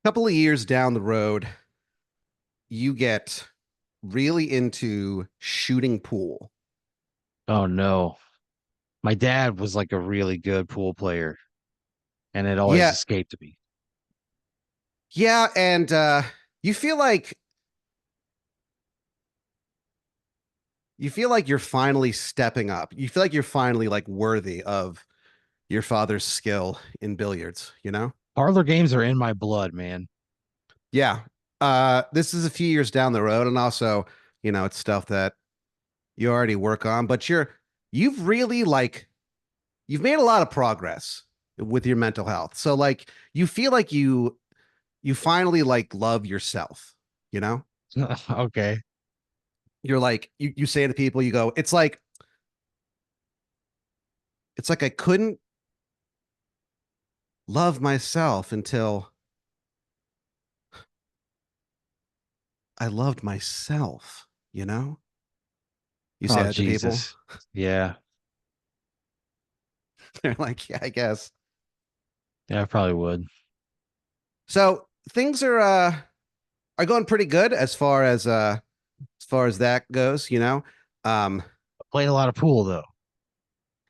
Couple of years down the road, you get really into shooting pool. Oh no. My dad was like a really good pool player and it always Yeah, escaped me. yeah, and you feel like you feel like you're finally stepping up. You feel like you're finally like worthy of your father's skill in billiards, you know? Parlor games are in my blood, man. Yeah. This is a few years down the road, and also, it's stuff that you already work on, but you've really like you've made a lot of progress with your mental health. So like you feel like you finally like love yourself, you know? Okay. You're like you say to people, you go, it's like I couldn't love myself until I loved myself, you know? You say Oh that to people. Jesus. Yeah. They're like, yeah, I guess. Yeah, I probably would. So things are going pretty good as far as that goes, you know. Um Played a lot of pool though.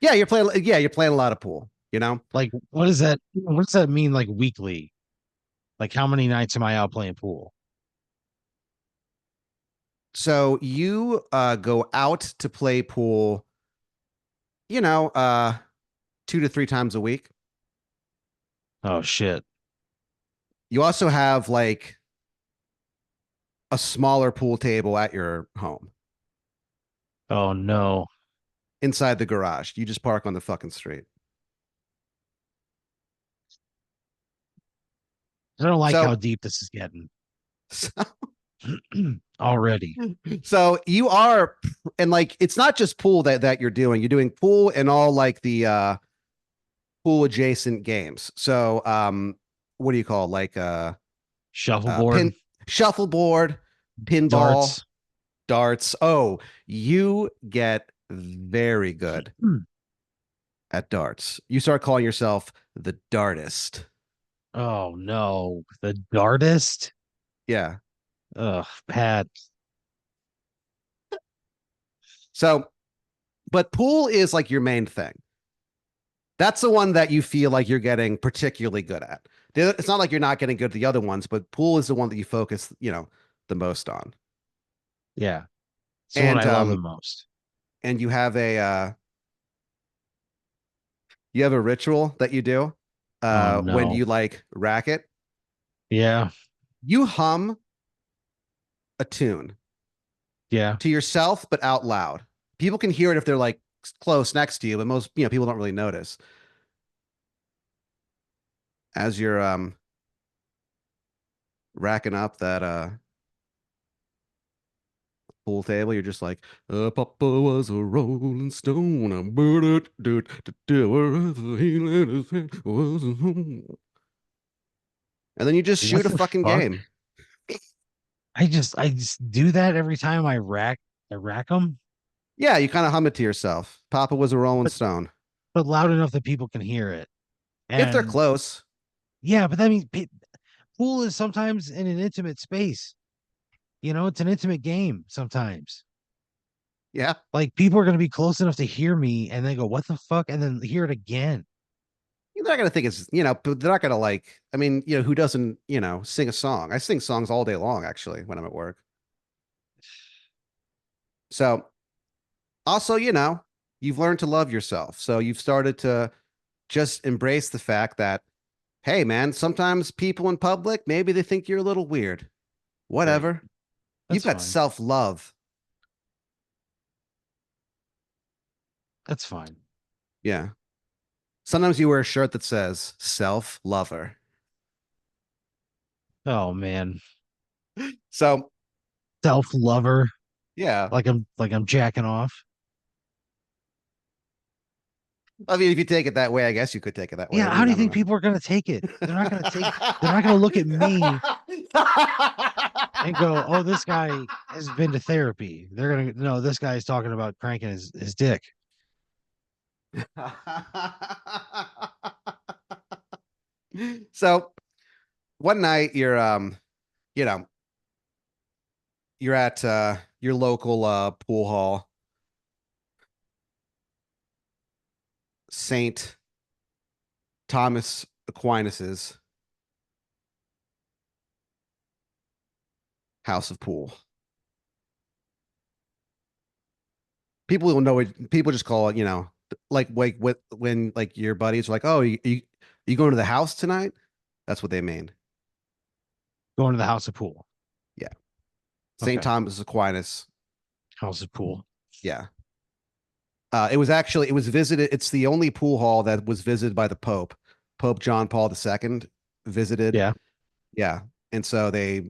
yeah, you're playing a lot of pool, you know. Like what does that mean like weekly? Like how many nights am I out playing pool? So you go out to play pool, you know, 2 to 3 times a week. Oh shit. You also have like a smaller pool table at your home Oh no. inside the garage. You just park on the fucking street. I don't like how So, deep this is getting so, already. so you are, and like it's not just pool that you're doing. You're doing pool and all like the pool adjacent games. So, what do you call it? Like Shuffleboard, pin shuffleboard, pinball, darts. darts. Oh, you get very good at darts. You start calling yourself the dartist. Oh no. The dartist? Yeah. Ugh, Pat. So, but pool is like your main thing. That's the one that you feel like you're getting particularly good at. It's not like you're not getting good at the other ones, but pool is the one that you focus, the most on. Yeah. It's the one And I love the most. and you have a ritual that you do Oh when no. you like racket. Yeah. You hum a tune Yeah. to yourself, but out loud. People can hear it if they're like close next to you, but most people don't really notice as you're racking up that pool table. You're just like, Papa was a rolling stone. A bird, wherever he let his head was a home. And then you just What shoot a the fucking fuck? game. I just do that every time I rack them, Yeah, you kind of hum it to yourself. Papa was a rolling but stone. loud enough that people can hear it. If they're And close, yeah, but that means pool is sometimes in an intimate space. It's an intimate game sometimes. yeah. Like people are going to be close enough to hear me and then go, "What the fuck?" and then hear it again. They're not gonna think but they're not gonna like. I mean, who doesn't, sing a song? I sing songs all day long, actually, when I'm at work. So also, you've learned to love yourself. So you've started to just embrace the fact that, hey, man, sometimes people in public, maybe they think you're a little weird. Right. Whatever. You've That's got fine. self love. That's fine. Yeah. Sometimes you wear a shirt that says self lover. Oh man. So, Self-lover, yeah. like I'm jacking off. I mean, if you take it that way, I guess you could take it that way. I Yeah, how mean, do I you don't think know. people are going to take it? They're not going to look at me and go, "Oh, this guy has been to therapy." They're going to no, this guy's talking about cranking his dick. So, one night you know, you're at your local pool hall, Saint Thomas Aquinas's house of pool. People will know it. People just call it, like with when like your buddies are like, "Oh, you going to the house tonight?" That's what they mean. Going to the house of pool. Yeah, Saint Okay. Thomas Aquinas. House of pool. Yeah, it was visited. It's the only pool hall that was visited by the Pope. Pope John Paul II visited. Yeah. Yeah, and so they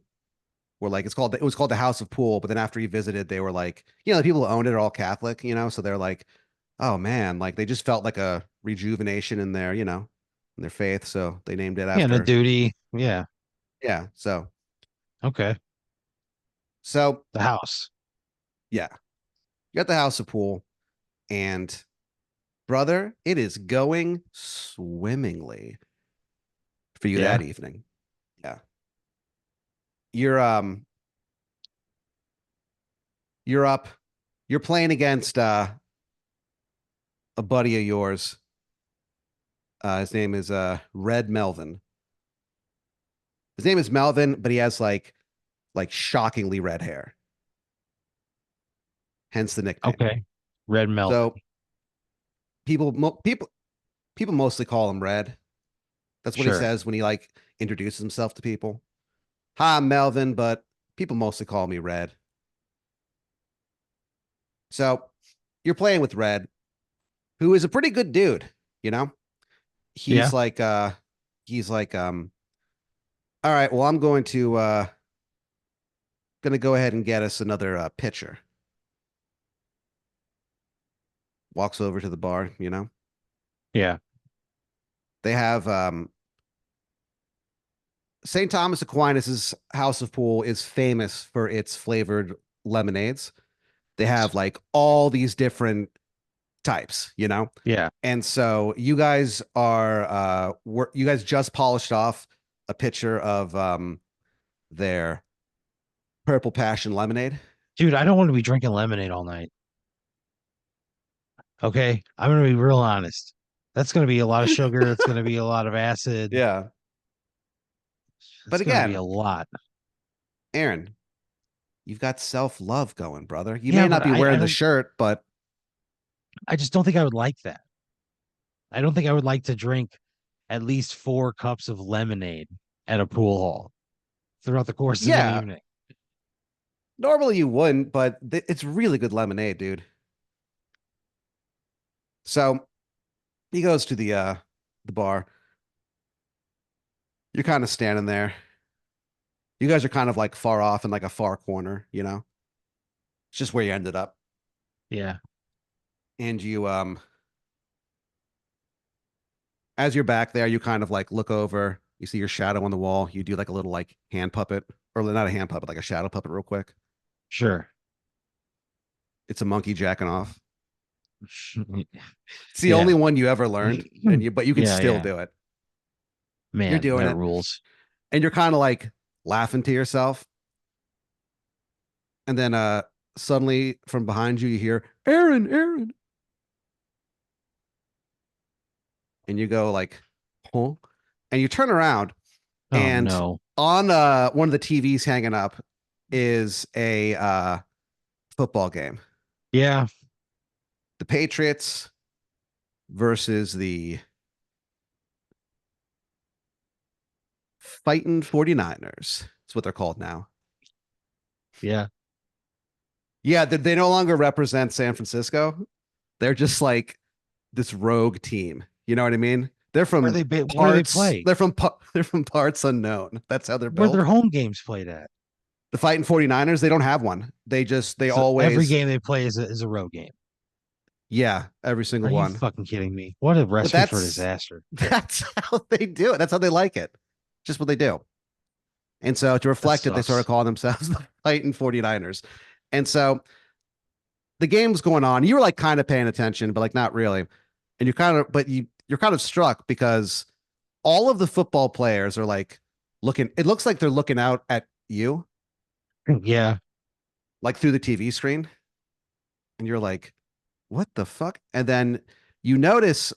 were like, it was called the House of Pool. But then after he visited, they were like, the people who owned it are all Catholic, so they're like, oh man, like they just felt like a rejuvenation in their, in their faith. So they named it Yeah. And a after, duty. Yeah. yeah. Okay. So The house. yeah, you got the House of Pool, and brother, it is going swimmingly for you Yeah. that evening. Yeah, you're you're up, you're playing against a buddy of yours. His name is Red Melvin. His name is Melvin, but he has like shockingly red hair, hence the nickname. Okay. Red Melvin. So people mostly call him Red. That's what he Sure. says when he like introduces himself to people. Hi, I'm Melvin, but people mostly call me Red. So you're playing with Red, who is a pretty good dude, you know? Yeah. He's like he's like all right, well I'm going to go ahead and get us another pitcher. Walks over to the bar. Yeah. They have St. Thomas Aquinas's House of Pool is famous for its flavored lemonades. They have like all these different types. Yeah. And so you guys just polished off a pitcher of their purple passion lemonade. Dude, I don't want to be drinking lemonade all night. Okay. I'm going to be real honest. That's going to be a lot of sugar. It's going to be a lot of acid. Yeah. But It's going to be again, a lot. Aaron, you've got self-love going, brother. You Yeah, may but not be I wearing the don't, shirt, but I just don't think I would like that. I don't think I would like to drink at least 4 cups of lemonade at a pool hall throughout the course of an yeah, evening. normally you wouldn't, but it's really good lemonade, dude. So he goes to the bar. You're kind of standing there. You guys are kind of like far off in like a far corner. It's just where you ended up. Yeah. And you as you're back there, you kind of like look over, you see your shadow on the wall, you do like a little like hand puppet, or not a hand puppet, like a shadow puppet real quick. Sure. It's a monkey jacking off. It's the only Yeah. one you ever learned, but you can Yeah, still yeah. do it. You're Man, doing that it, rules. and you're kind of like laughing to yourself. And then suddenly from behind you, you hear Aaron, Aaron, and you go like, huh? And you turn around, Oh and no. on one of the TVs hanging up is a football game. Yeah. The Patriots versus the fighting 49ers. That's what they're called now. Yeah. Yeah, they no longer represent San Francisco. They're just like this rogue team. You know what I mean? They're from Where they parts. play? They're from parts unknown. That's how they're Where their built. home games played at? The fighting 49ers, they don't have one. They So every always, game they play is a road game. yeah, every single Are you one. fucking kidding me? What a But recipe for disaster. that's how they do it. That's how they like it. Just what they do. And so to That reflect it, they started sucks. calling themselves the fighting 49ers. And so the game's going on. You were like kind of paying attention, but like not really. You're kind of struck because all of the football players are like looking. It looks like they're looking out at you, Yeah. like through the TV screen, and you're like, "What the fuck?" And then you notice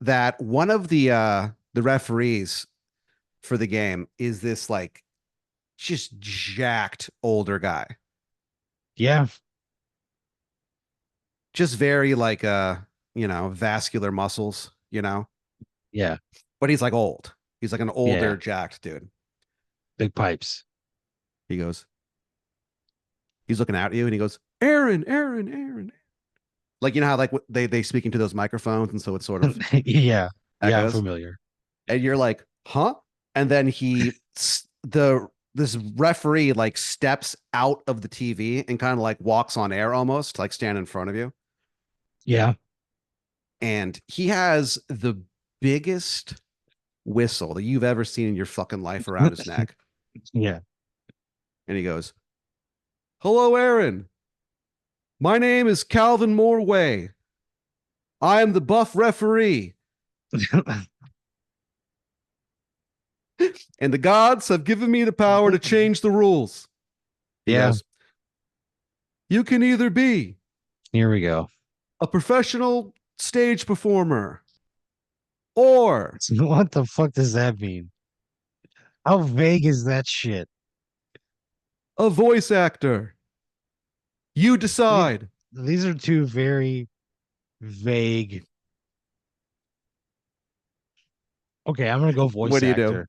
that one of the referees for the game is this like just jacked older guy, Yeah. just very like vascular muscles, Yeah. but he's like old. He's like an older Yeah. jacked dude. Big pipes. He goes, he's looking at you and he goes, Aaron, Aaron, Aaron. Like, how like they speak into those microphones. And so it sort of Yeah. Yeah, I'm echoes. familiar. And you're like, huh? And then this referee like steps out of the TV and kind of like walks on air almost, like stand in front of you. Yeah. And he has the biggest whistle that you've ever seen in your fucking life around his neck. Yeah. And he goes, hello, Aaron. My name is Calvin Morway. I am the buff referee, and the gods have given me the power to change the rules. He Yeah. goes, you can either be Here we go. a professional stage performer or What the fuck does that mean? How vague is that shit? a voice actor. You These, decide. these are two very vague. Okay, I'm gonna go What voice do you do? actor.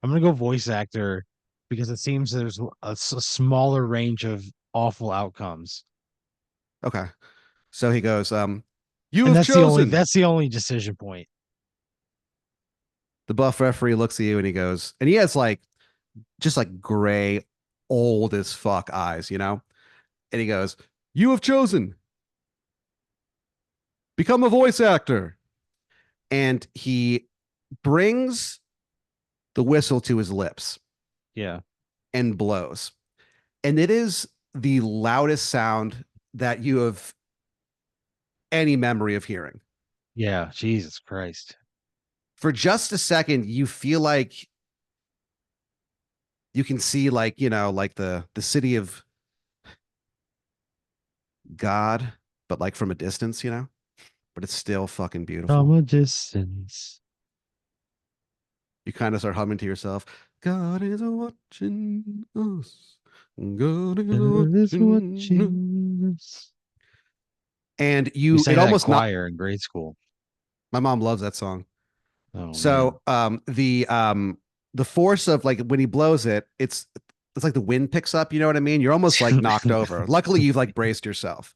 I'm gonna go voice actor because it seems there's a smaller range of awful outcomes, Okay. So he goes, you and have that's the only chosen. that's the only decision point. The buff referee looks at you and he goes, and he has like just like gray, old as fuck eyes, And he goes, you have chosen. Become a voice actor. And he brings the whistle to his lips Yeah, and blows. And it is the loudest sound that you have any memory of hearing. yeah. Jesus Christ. For just a second, you feel like you can see like, like the city of God, but like from a distance. But it's still fucking From beautiful. a distance. You kind of start humming to yourself, God is watching us. God is God is watching us. watching us. And We it sang that in almost not, choir in grade school. my mom loves that song. Oh man. So the force of like when he blows it, it's like the wind picks up, you know what I mean? You're almost like knocked over. Luckily you've like braced yourself.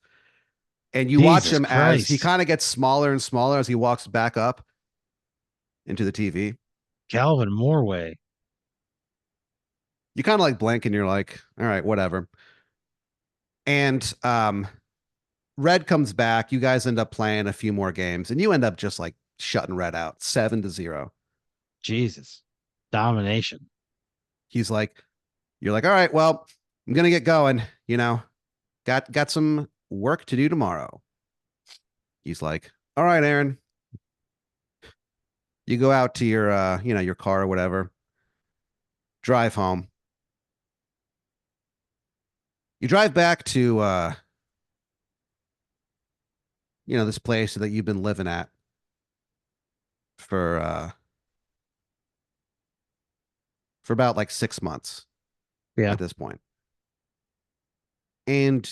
And you watch Jesus him as he Christ. kind of gets smaller and smaller as he walks back up into the TV. Calvin Morway. You kind of like blink and you're like, all right, whatever. And Red comes back. You guys end up playing a few more games, and you end up just like shutting Red out 7-0. Jesus. Domination. He's like, you're like, all right, well, I'm gonna get going. Got some work to do tomorrow. He's like, all right, Aaron. You go out to your your car or whatever. Drive home. You drive back to this place that you've been living at for about like 6 months Yeah. at this point. And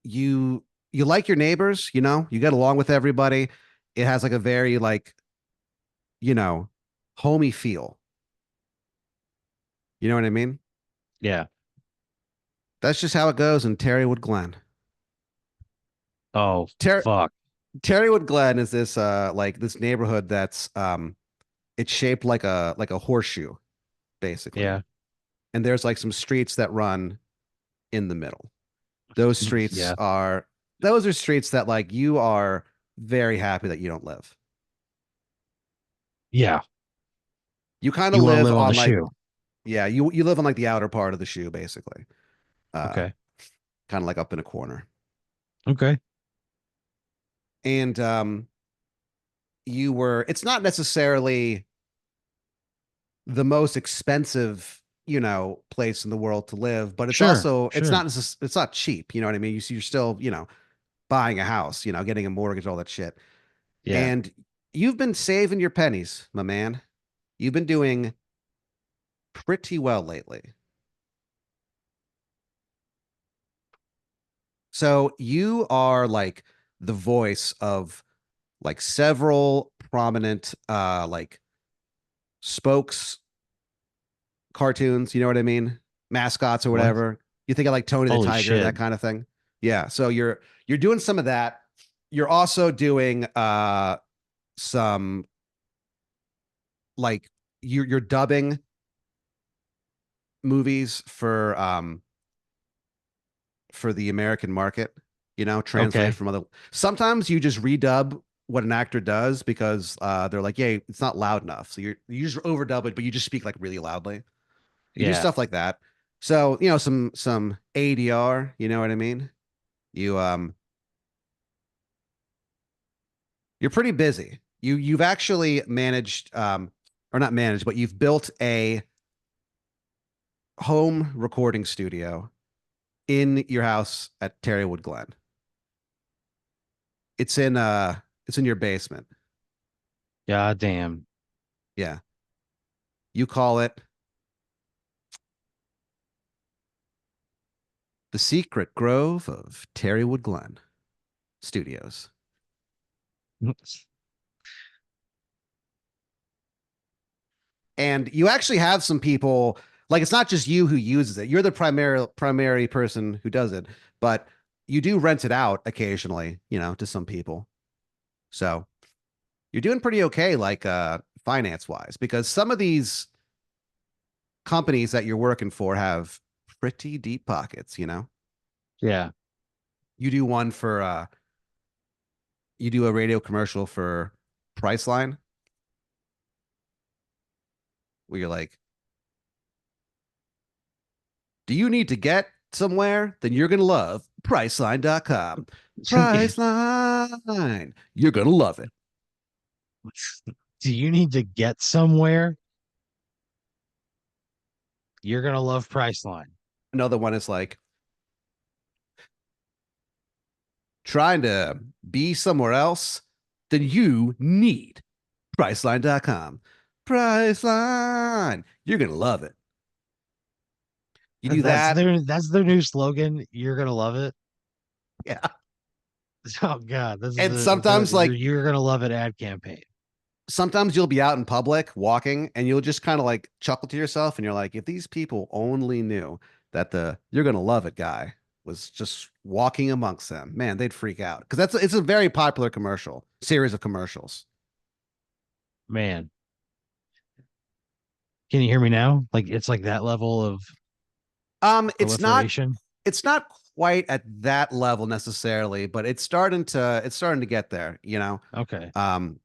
you like your neighbors, you get along with everybody. It has like a very like, you know, homey feel. You know what I mean? Yeah. That's just how it goes in Terrywood Glen. Oh, Ter- fuck. Terrywood Glen is this like this neighborhood that's it's shaped like a horseshoe, basically. Yeah. And there's like some streets that run in the middle. Those streets Yeah. are those are streets that like you are very happy that you don't live. Yeah. You kind of You want to live live on the on like, shoe. yeah, you live on like the outer part of the shoe, basically. Uh, Okay. Kind of like up in a corner. Okay. And it's not necessarily the most expensive, place in the world to live, but it's Sure, also sure. it's not cheap, you know what I mean? You're still, buying a house, getting a mortgage, all that shit. Yeah. And you've been saving your pennies, my man. You've been doing pretty well lately. So you are like the voice of like several prominent like spokes cartoons, you know what I mean? Mascots or What? whatever. You think of like Tony the Holy Tiger, shit. that kind of thing. Yeah. So you're doing some of that. You're also doing some like you're dubbing movies for the American market, translated Okay. from other. Sometimes you just redub what an actor does because they're like, yeah, it's not loud enough. So you just overdub it, but you just speak like really loudly. You do Yeah. stuff like that. So, some ADR, you know what I mean? You you're pretty busy. You've actually managed or not managed, but you've built a home recording studio in your house at Terrywood Glen. It's in your basement. God damn. Yeah. You call it the Secret Grove of Terrywood Glen Studios. And you actually have some people, like it's not just you who uses it. You're the primary person who does it, but you do rent it out occasionally, to some people. So you're doing pretty okay, like finance wise, because some of these companies that you're working for have pretty deep pockets. Yeah. You do one for you do a radio commercial for Priceline where you're like, do you need to get somewhere? Then you're going to love Priceline.com. Priceline. You're going to love it. Do you need to get somewhere? You're gonna love Priceline. Another one is like trying to be somewhere else. Then you need Priceline.com. Priceline. You're going to love it. You do that. That's their new slogan. You're gonna love it. Yeah. Oh God, this is And sometimes, your like, you're gonna love it ad campaign. sometimes you'll be out in public walking and you'll just kind of like chuckle to yourself and you're like, if these people only knew that the you're gonna love it guy was just walking amongst them, man, they'd freak out. Because it's a very popular commercial series of commercials. Man, can you hear me now? Like it's like that level of It's not proliferation. it's not quite at that level necessarily, but it's starting to get there. Okay,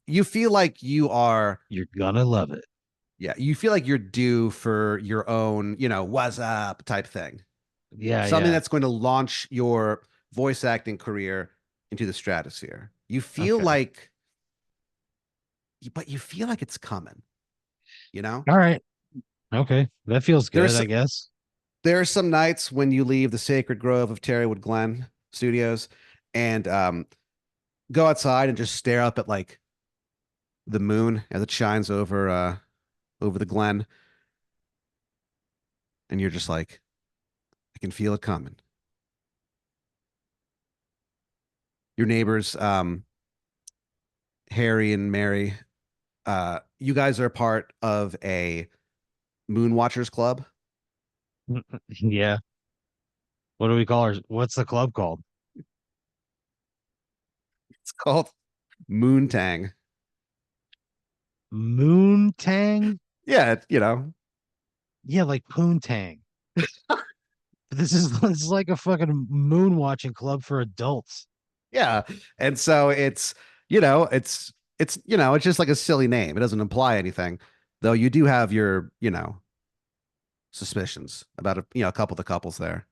You feel like you are you're gonna love it. yeah, you feel like you're due for your own, what's up type thing. Yeah, Something yeah. that's going to launch your voice acting career into the stratosphere. Okay. But you feel like it's coming, you know? All right. Okay. That feels good, There's I guess. there are some nights when you leave the sacred grove of Terrywood Glen Studios and go outside and just stare up at like the moon as it shines over the glen, and you're just like, I can feel it coming. Your neighbors, Harry and Mary, you guys are part of a Moon Watchers Club. Yeah. What do we call her? What's the club called? It's called Moon Tang. Moon Tang? Yeah, Yeah, like Poontang. This is like a fucking moon watching club for adults. yeah. And so it's just like a silly name. It doesn't imply anything, though you do have your, suspicions about a couple of the couples there.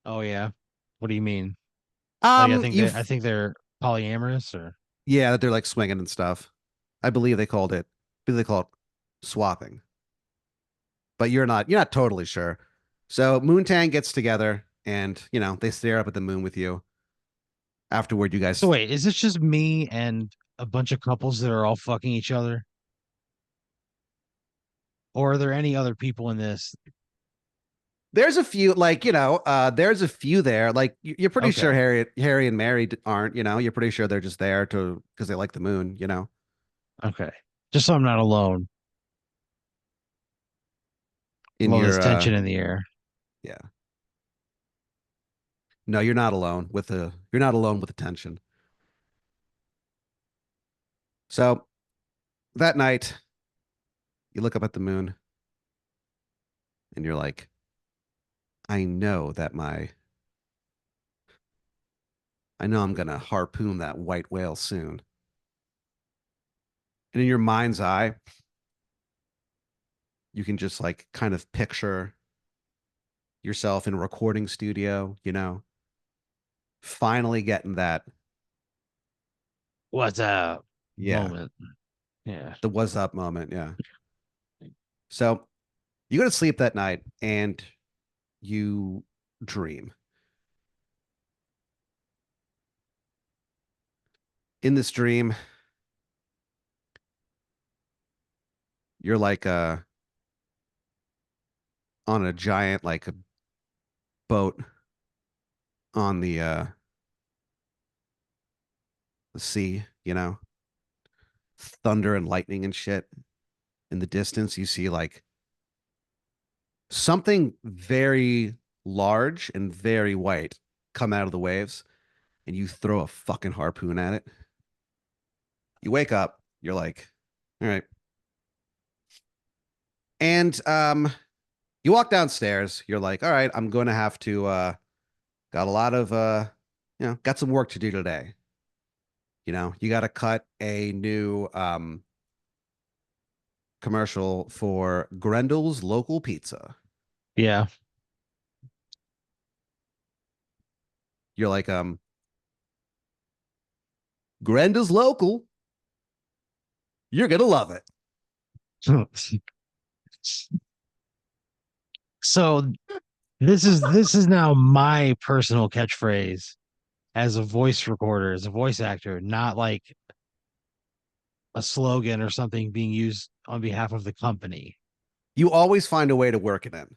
Oh yeah. What do you mean? Like I You've think they're polyamorous or yeah, that they're like swinging and stuff. I believe they called it swapping. but you're not totally sure. So Moontang gets together and, they stare up at the moon with you. Afterward, you So guys wait, is this just me and a bunch of couples that are all fucking each other? Or are there any other people in this? there's a few like, there's a few there. Like you're pretty sure Okay. Harry and Mary aren't, you're pretty sure they're just there to because they like the moon. Okay. Just so I'm not alone. In Love this your tension in the air. yeah. No, you're not alone with attention. So that night, you look up at the moon and you're like, I know I'm gonna harpoon that white whale soon. And in your mind's eye, you can just like kind of picture yourself in a recording studio, finally getting that, What's up? yeah, Moment. Yeah. the was up moment. Yeah. So you go to sleep that night and you dream. In this dream, you're like on a giant like a boat on the sea, thunder and lightning and shit. In the distance, you see like something very large and very white come out of the waves, and you throw a fucking harpoon at it. You wake up, you're like, all right. And you walk downstairs, you're like, all right, I'm going to have to got a lot of got some work to do today. You got to cut a new commercial for Grendel's local pizza. Yeah. You're like, Grendel's local, you're gonna love it. So this is now my personal catchphrase as a voice recorder, as a voice actor, not like a slogan or something being used on behalf of the company. You always find a way to work it in.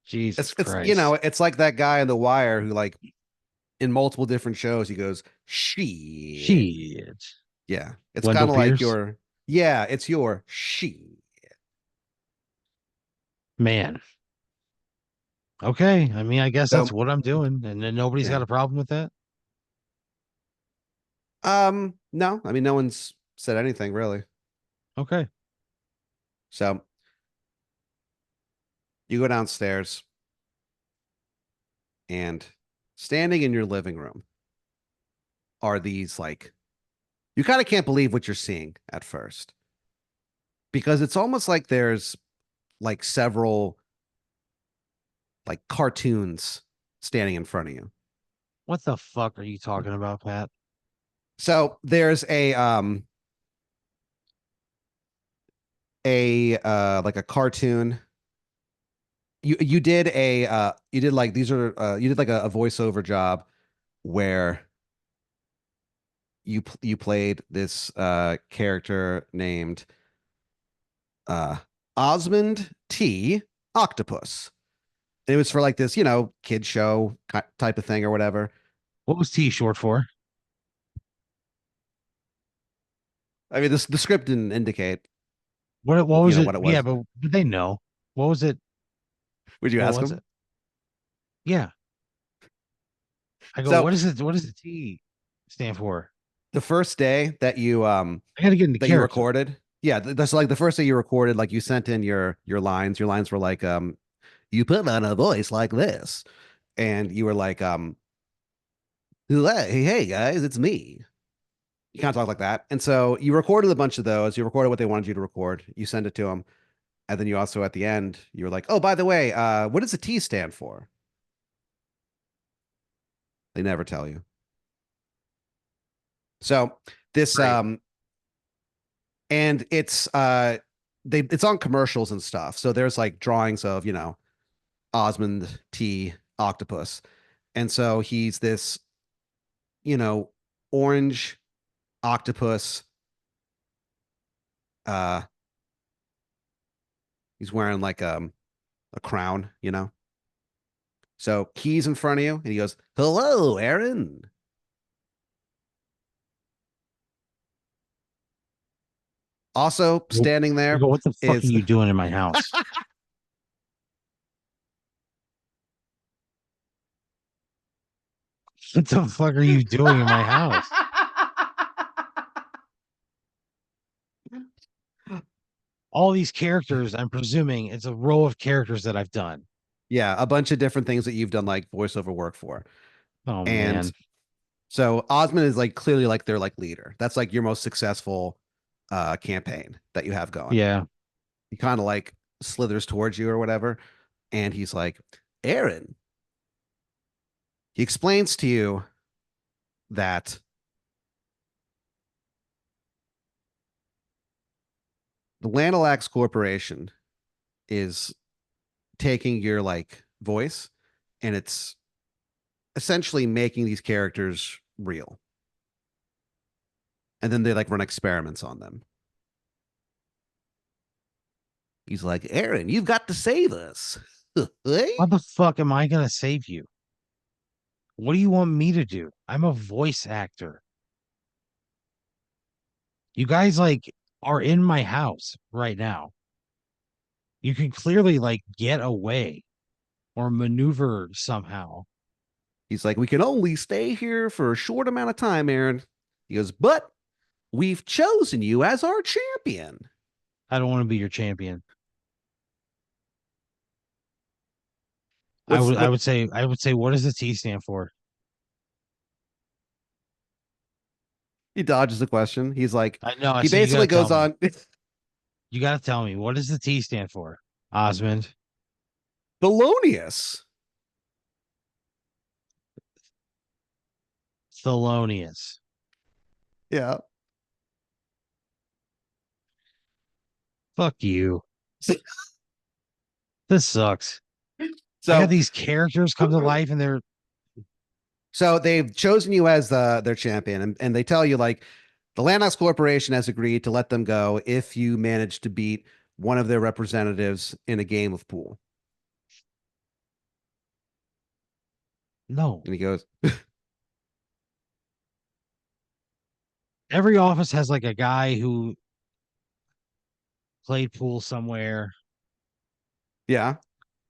Jesus It's Christ. it's like that guy on The Wire who like in multiple different shows he goes shit. Shit. Yeah, it's Wendell kind of like Pierce. your yeah, it's your she. Man. Okay. I mean, I guess that's So what I'm doing. And then nobody's yeah, got a problem with that. no, I mean no one's said anything really. Okay. So you go downstairs and standing in your living room are these like you kind of can't believe what you're seeing at first because it's almost like there's like several like cartoons standing in front of you. What the fuck are you talking about, Pat? So there's a like a cartoon. You did like these are you did like a voiceover job where you played this character named uh Osmond T. Octopus. And it was for like this, kid show type of thing or whatever. What was T short for? I mean, this the script didn't indicate, What was it? what it Yeah, was. but they know. What was it? Would you What ask was him? it? Yeah. I go, So what is it? What does the T stand for? the first day I gotta get into that you character. recorded, yeah, that's like the first day you recorded, like you sent in your lines. Your lines were like, you put on a voice like this, and you were like, hey guys, it's me. You kind of talk like that, and so you recorded a bunch of those. You recorded what they wanted you to record. You send it to them, and then you also at the end you were like, oh, by the way, what does the T stand for? They never tell you. So this Great. and it's it's on commercials and stuff. So there's like drawings of, Osmond T. Octopus. And so he's this, you know, orange octopus. Uh, he's wearing like a crown. So he's in front of you and he goes, "Hello, Aaron." Also standing I there go, what the fuck are is you doing in my house? What the fuck are you doing in my house? All these characters, I'm presuming it's a row of characters that I've done. yeah, a bunch of different things that you've done like voiceover work for. Oh And man. so Osmond is like clearly like their like leader. That's like your most successful campaign that you have going. Yeah. He kind of like slithers towards you or whatever, and he's like, "Aaron." He explains to you that the Lanalax Corporation is taking your like voice and it's essentially making these characters real. And then they like run experiments on them. He's like, "Aaron, you've got to save us." How the fuck am I gonna save you? What do you want me to do? I'm a voice actor. You guys like are in my house right now. You can clearly like get away or maneuver somehow. He's like, "We can only stay here for a short amount of time, Aaron." He goes, "But we've chosen you as our champion." I don't want to be your champion. I What's would I what would say I would say what does the T stand for? he dodges the question. He's like, I know, I he said you basically gotta tell goes me. on You gotta tell me. What does the T stand for? Osmond. Thelonious. Thelonious. Yeah. Fuck you. This sucks. I got So these characters come to life and they're so they've chosen you as their champion, and they tell you like the Landox Corporation has agreed to let them go if you manage to beat one of their representatives in a game of pool. no. And he goes, Every office has like a guy who played pool somewhere. "Yeah,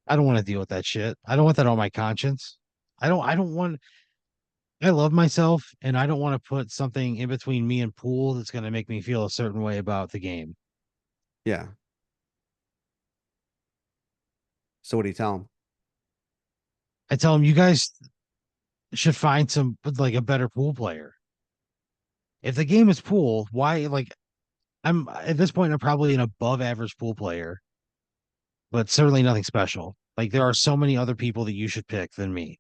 I don't want to deal with that shit. I don't want that on my conscience. I don't want I love myself and I don't want to put something in between me and pool that's going to make me feel a certain way about the game. yeah." So what do you tell him? I tell them you guys should find some like a better pool player. If the game is pool, why like I'm at this point I'm probably an above average pool player, but certainly nothing special. Like there are so many other people that you should pick than me.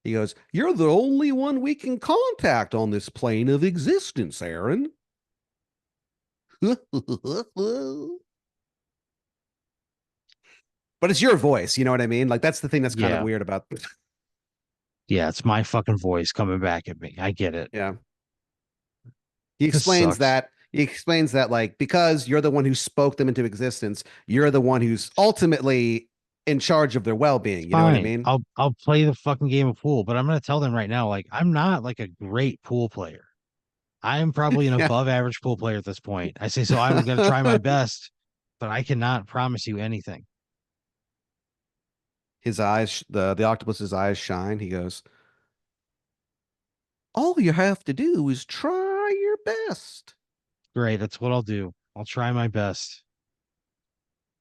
He goes, "You're the only one we can contact on this plane of existence, Aaron." But it's your voice, you know what I mean? Like that's the thing that's kind of Yeah. weird about Yeah, it's my fucking voice coming back at me. I get it. yeah. He This explains sucks. that like because you're the one who spoke them into existence, you're the one who's ultimately in charge of their It's well-being. You know what I fine. mean? I'll play the fucking game of pool, but I'm gonna tell them right now, like I'm not like a great pool player. I am probably an Yeah. above average pool player at this point. I say so I'm gonna try my best, but I cannot promise you anything. His eyes, the octopus's eyes shine. He goes, "All you have to do is try your best." Great, that's what I'll do. I'll try my best.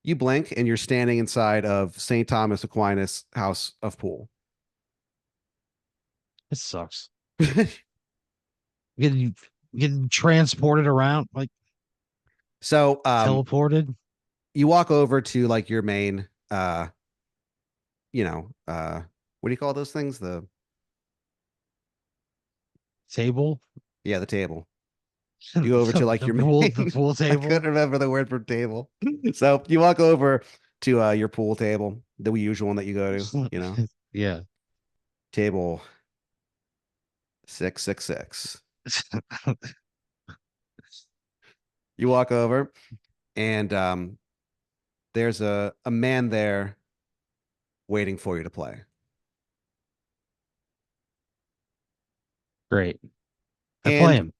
You blink and you're standing inside of St. Thomas Aquinas House of Pool. This sucks. Getting getting transported around, like So, teleported you walk over to like your main, what do you call those things? table. Yeah, the table. You go over to like your The main. pool I couldn't table. remember the word for table. So you walk over to your pool table, the usual one that you go to, Yeah. table 666. You walk over and there's a man there waiting for you to play. Great. I play And him.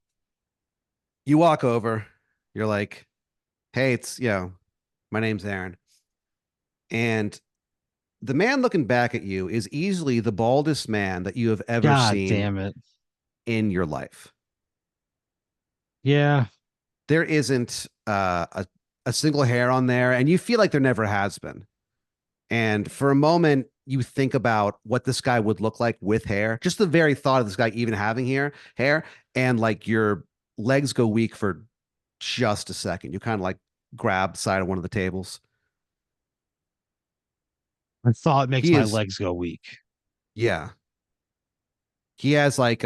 you walk over, you're like, hey, my name's Aaron. And the man looking back at you is easily the baldest man that you have ever God seen damn it. in your life. Yeah. There isn't a single hair on there, and you feel like there never has been. And for a moment, you think about what this guy would look like with hair. Just the very thought of this guy even having hair, and like your legs go weak for just a second. You kind of like grab the side of one of the tables. I thought makes He my is, legs go weak. yeah, he has like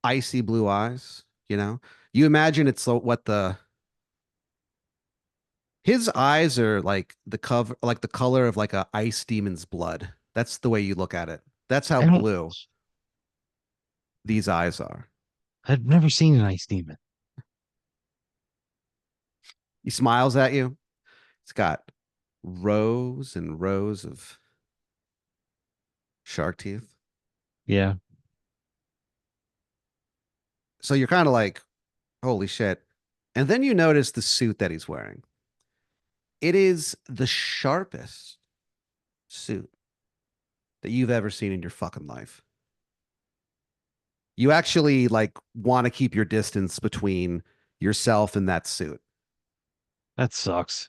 icy blue eyes. You imagine it's what the his eyes are like the color of like a ice demon's blood. That's the way you look at it. That's how I don't blue these eyes are. I've never seen an ice demon. He smiles at you. He's got rows and rows of shark teeth. Yeah. So you're kind of like, holy shit. And then you notice the suit that he's wearing. It is the sharpest suit that you've ever seen in your fucking life. You actually like want to keep your distance between yourself and that suit. That sucks.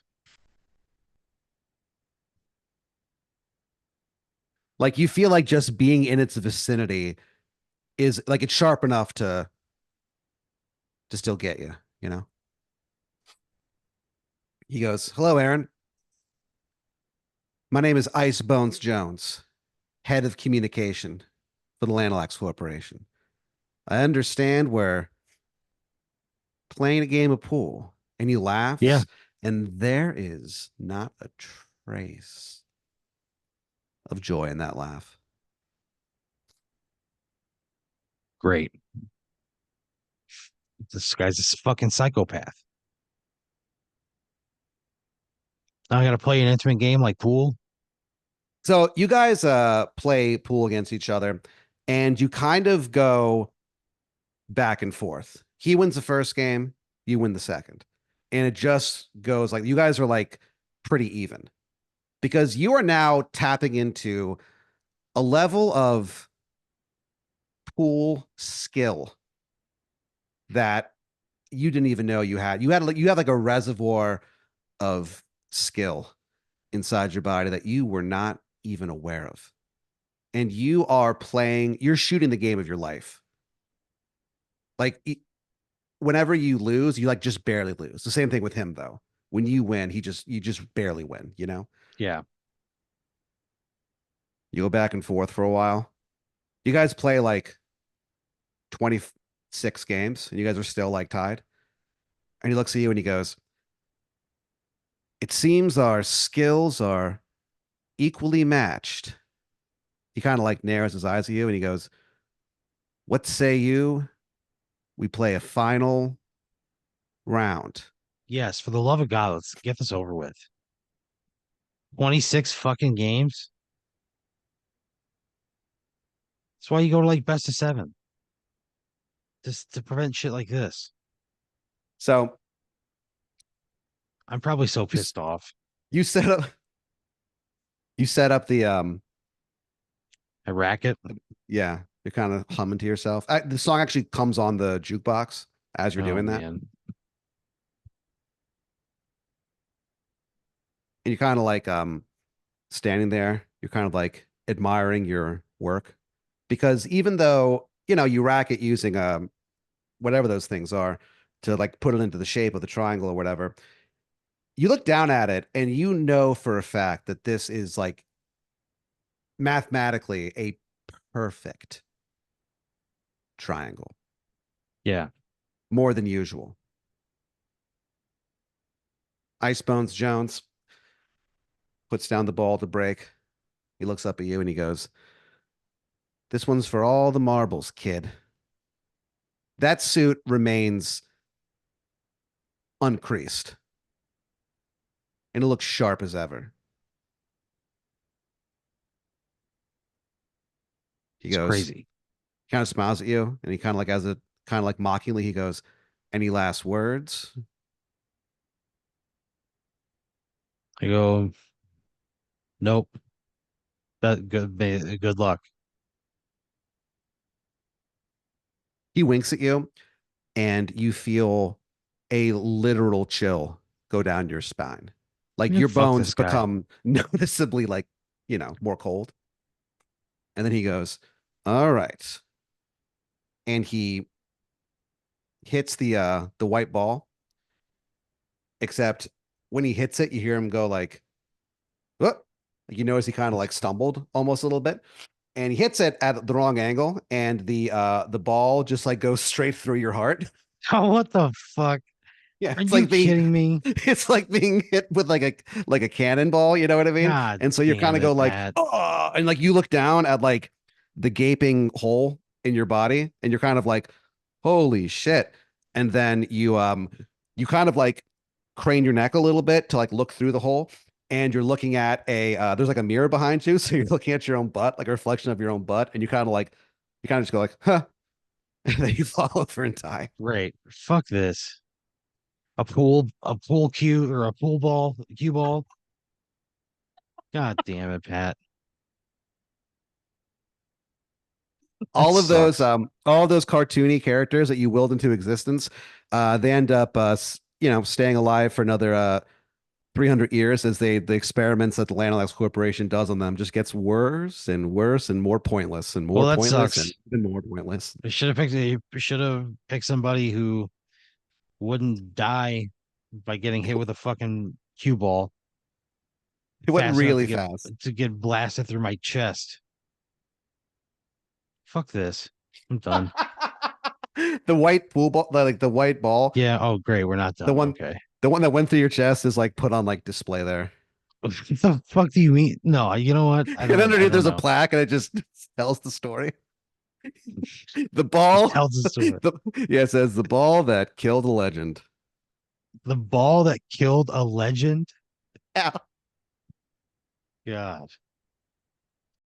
Like you feel like just being in its vicinity is like it's sharp enough to still get you. He goes, "Hello, Aaron. My name is Ice Bones Jones, head of communication for the Lanalax Corporation. I understand we're playing a game of pool." And he Yeah. laughs, and there is not a trace of joy in that laugh. Great. This guy's a fucking psychopath. Now I gotta play an intimate game like pool. So you guys play pool against each other, and you kind of go back and forth. He wins the first game, you win the second. And it just goes like you guys are like pretty even because you are now tapping into a level of pool skill that you didn't even know you had. You have like a reservoir of skill inside your body that you were not even aware of. And you're shooting the game of your life. Like whenever you lose, you like just barely lose. The same thing with him though. When you win, you just barely win. Yeah. You go back and forth for a while. You guys play like 26 games and you guys are still like tied. And he looks at you and he goes, "It seems our skills are equally matched." He kind of like narrows his eyes at you and he goes, "What say you? We play a final round." Yes, for the love of God, let's get this over with. 26 fucking games. That's why you go to like best of seven. Just to prevent shit like this. So I'm probably so you, pissed off. you set up you set up the I rack it. yeah, you're kind of humming to yourself. The song actually comes on the jukebox as you're Oh doing that. man. And you're kind of like standing there, you're kind of like admiring your work because even though, you rack it using whatever those things are to like put it into the shape of the triangle or whatever, you look down at it and you know for a fact that this is like mathematically a perfect triangle. Yeah. more than usual. Ice Bones Jones puts down the ball to break. He looks up at you and he goes, "This one's for all the marbles, kid." That suit remains uncreased and it looks sharp as ever. He It's goes, crazy. kind of smiles at you and he kind of like, as a kind of like mockingly, he goes, "Any last words?" I go, nope. That good. Good luck. He winks at you and you feel a literal chill go down your spine. Like Yeah, your fuck bones this guy. become noticeably like, more cold. And then he goes, "All right." And he hits the white ball, except when he hits it, you hear him go like, "Whoop." Like you notice he kind of like stumbled almost a little bit. And he hits it at the wrong angle, and the ball just like goes straight through your heart. Oh, what the fuck? Yeah, Are you kidding me? it's like being hit with like a cannonball, you know what I mean? God And so you kind damn of go it, like, Pat. "Oh," and like you look down at like the gaping hole in your body, and you're kind of like, "Holy shit." And then you kind of like crane your neck a little bit to like look through the hole, and you're looking at a there's like a mirror behind you, so you're looking at your own butt, like a reflection of your own butt, and you kind of just go like, "Huh," and then you fall over and die. Great. Fuck this. A pool cue or a pool ball, cue ball. God damn it, Pat. That sucks. All of those cartoony characters that you willed into existence, they end up staying alive for another 300 years as the experiments that the Lanalax Corporation does on them just gets worse and worse and more pointless and more Well, that pointless and sucks. even more pointless. They should have picked somebody who wouldn't die by getting hit with a fucking cue ball It went fast enough really fast. to get blasted through my chest. Fuck this. I'm done. The white pool ball, like the white ball, Yeah. Oh, great. We're not the done. one Okay. the one that went through your chest is like put on like display there. What the fuck do you mean? No, you know what? And I underneath don't there's a know. plaque and it just tells the story. The It ball, tells the story. the yeah, it says the ball that killed a legend. The ball that killed a legend. Yeah. God.